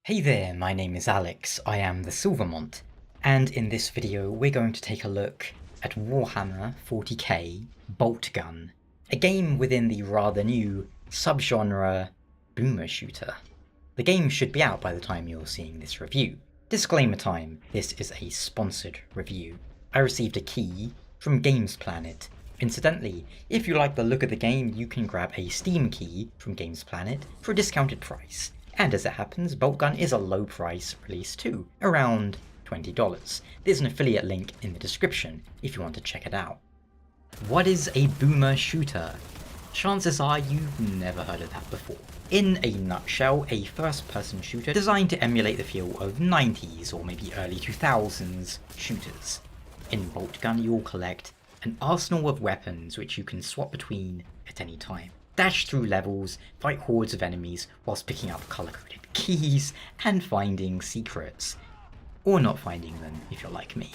Hey there, my name is Alex, I am the Silver Mont, and in this video we're going to take a look at Warhammer 40k Boltgun, a game within the rather new subgenre boomer shooter. The game should be out by the time you're seeing this review. Disclaimer time, this is a sponsored review. I received a key from Games Planet. Incidentally, if you like the look of the game, you can grab a Steam key from Games Planet for a discounted price. And as it happens, Boltgun is a low price release too, around $20. There's an affiliate link in the description if you want to check it out. What is a boomer shooter? Chances are you've never heard of that before. In a nutshell, a first-person shooter designed to emulate the feel of 90s or maybe early 2000s shooters. In Boltgun you'll collect an arsenal of weapons which you can swap between at any time. Dash through levels, fight hordes of enemies whilst picking up colour-coded keys and finding secrets. Or not finding them if you're like me.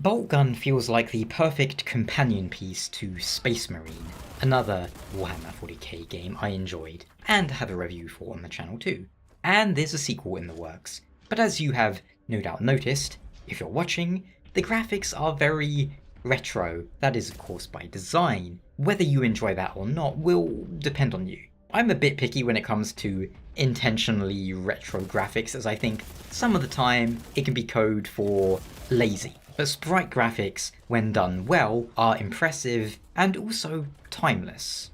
Boltgun feels like the perfect companion piece to Space Marine, another Warhammer 40k game I enjoyed and have a review for on the channel too. And there's a sequel in the works. But as you have no doubt noticed, if you're watching, the graphics are very retro. That is of course by design. Whether you enjoy that or not will depend on you. I'm a bit picky when it comes to intentionally retro graphics, as I think some of the time it can be code for lazy. But sprite graphics, when done well, are impressive and also timeless.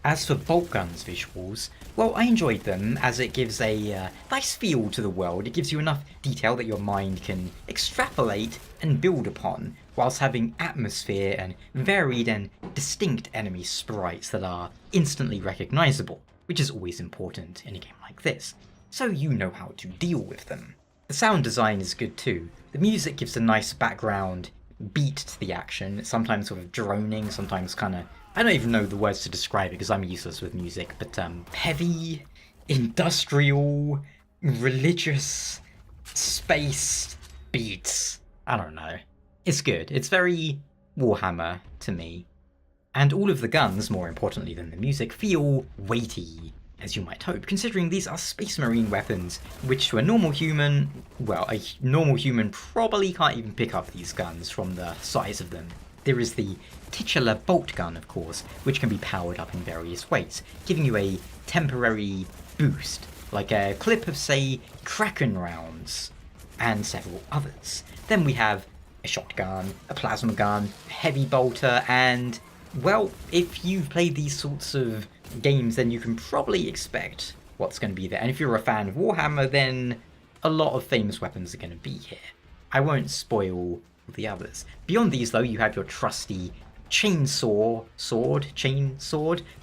As for Boltgun's visuals, well, I enjoyed them as it gives a nice feel to the world. It gives you enough detail that your mind can extrapolate and build upon, whilst having atmosphere and varied and distinct enemy sprites that are instantly recognisable, which is always important in a game like this, so you know how to deal with them. The sound design is good too. The music gives a nice background beat to the action, sometimes sort of droning, sometimes kinda, I don't even know the words to describe it because I'm useless with music, but heavy, industrial, religious, space beats. I don't know. It's good. It's very Warhammer to me. And all of the guns, more importantly than the music, feel weighty, as you might hope, considering these are Space Marine weapons, which to a normal human, well, a normal human probably can't even pick up these guns from the size of them. There is the titular bolt gun, of course, which can be powered up in various ways, giving you a temporary boost, like a clip of, say, Kraken rounds, and several others. Then we have a shotgun, a plasma gun, a heavy bolter, and, well, if you've played these sorts of games, then you can probably expect what's going to be there. And if you're a fan of Warhammer, then a lot of famous weapons are going to be here. I won't spoil the others. Beyond these, though, you have your trusty chain sword,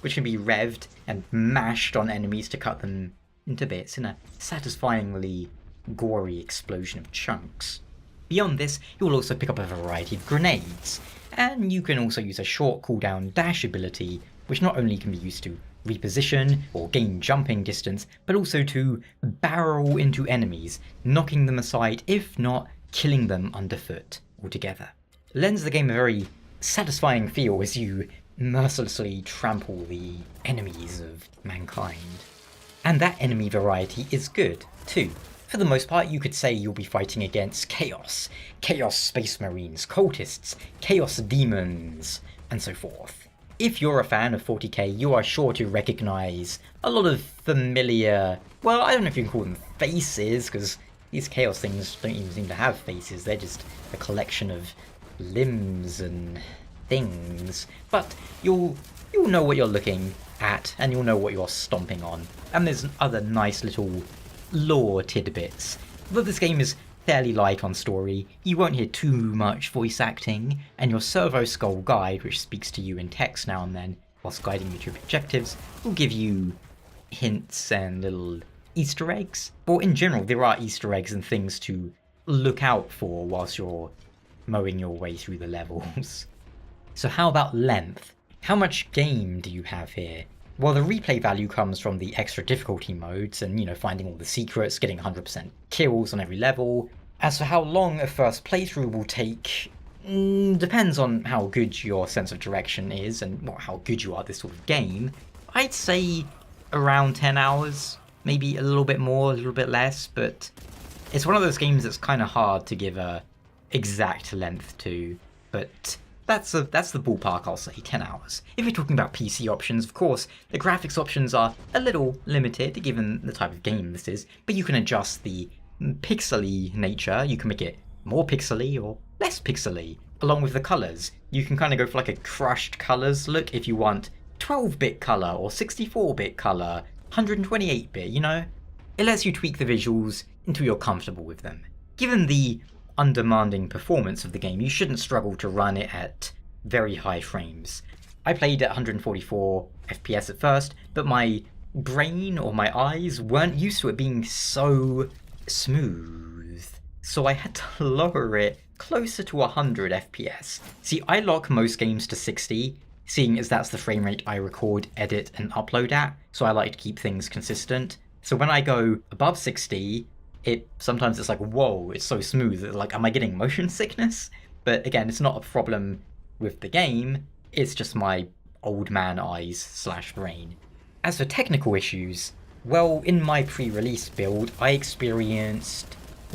which can be revved and mashed on enemies to cut them into bits in a satisfyingly gory explosion of chunks. Beyond this, you will also pick up a variety of grenades, and you can also use a short cooldown dash ability, which not only can be used to reposition or gain jumping distance, but also to barrel into enemies, knocking them aside, if not killing them underfoot altogether. It lends the game a very satisfying feel as you mercilessly trample the enemies of mankind. And that enemy variety is good, too. For the most part, you could say you'll be fighting against Chaos Space Marines, cultists, Chaos Demons, and so forth. If you're a fan of 40k, you are sure to recognise a lot of familiar, well, I don't know if you can call them faces, because these Chaos things don't even seem to have faces, they're just a collection of limbs and things. But you'll know what you're looking at, and you'll know what you're stomping on. And there's other nice little lore tidbits. Although this game is fairly light on story, you won't hear too much voice acting, and your Servo Skull guide, which speaks to you in text now and then whilst guiding you to objectives, will give you hints and little Easter eggs. But in general, there are Easter eggs and things to look out for whilst you're mowing your way through the levels. So how about length? How much game do you have here? Well, the replay value comes from the extra difficulty modes and, finding all the secrets, getting 100% kills on every level. As for how long a first playthrough will take, depends on how good your sense of direction is and how good you are at this sort of game. I'd say around 10 hours. maybe a little bit more, a little bit less, but it's one of those games that's kind of hard to give a exact length to, but that's the ballpark, I'll say, 10 hours. If you're talking about PC options, of course, the graphics options are a little limited given the type of game this is, but you can adjust the pixely nature. You can make it more pixely or less pixely, along with the colors. You can kind of go for like a crushed colors look if you want 12-bit color or 64-bit color, 128-bit, you know? It lets you tweak the visuals until you're comfortable with them. Given the undemanding performance of the game, you shouldn't struggle to run it at very high frames. I played at 144 FPS at first, but my brain or my eyes weren't used to it being so smooth, so I had to lower it closer to 100 FPS. See, I lock most games to 60, seeing as that's the frame rate I record, edit, and upload at, so I like to keep things consistent. So when I go above 60, sometimes it's like, whoa, it's so smooth. Like, am I getting motion sickness? But again, it's not a problem with the game, it's just my old man eyes / brain. As for technical issues, well, in my pre-release build, I experienced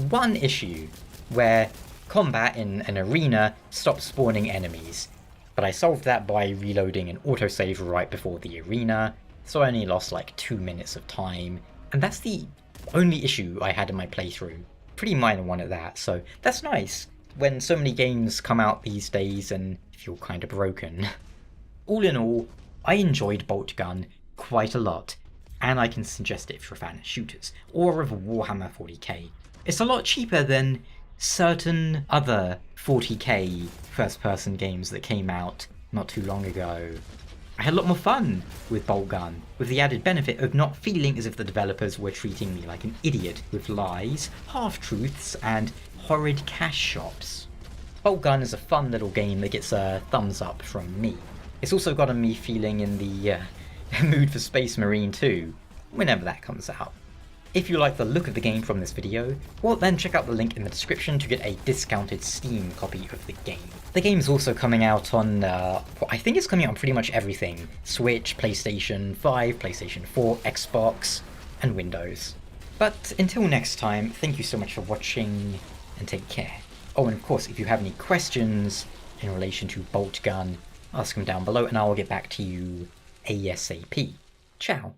one issue where combat in an arena stopped spawning enemies. But I solved that by reloading an autosave right before the arena, so I only lost like 2 minutes of time. And that's the only issue I had in my playthrough. Pretty minor one at that, so that's nice when so many games come out these days and feel kind of broken. All in all, I enjoyed Boltgun quite a lot, and I can suggest it if you're a fan of shooters, or of Warhammer 40k. It's a lot cheaper than certain other 40k first-person games that came out not too long ago. I had a lot more fun with Boltgun, with the added benefit of not feeling as if the developers were treating me like an idiot with lies, half-truths, and horrid cash shops. Boltgun is a fun little game that gets a thumbs up from me. It's also gotten me feeling in the mood for Space Marine 2, whenever that comes out. If you like the look of the game from this video, well then check out the link in the description to get a discounted Steam copy of the game. The game is also coming out on, I think it's coming out on pretty much everything. Switch, PlayStation 5, PlayStation 4, Xbox, and Windows. But until next time, thank you so much for watching, and take care. Oh, and of course, if you have any questions in relation to Boltgun, ask them down below and I will get back to you ASAP. Ciao.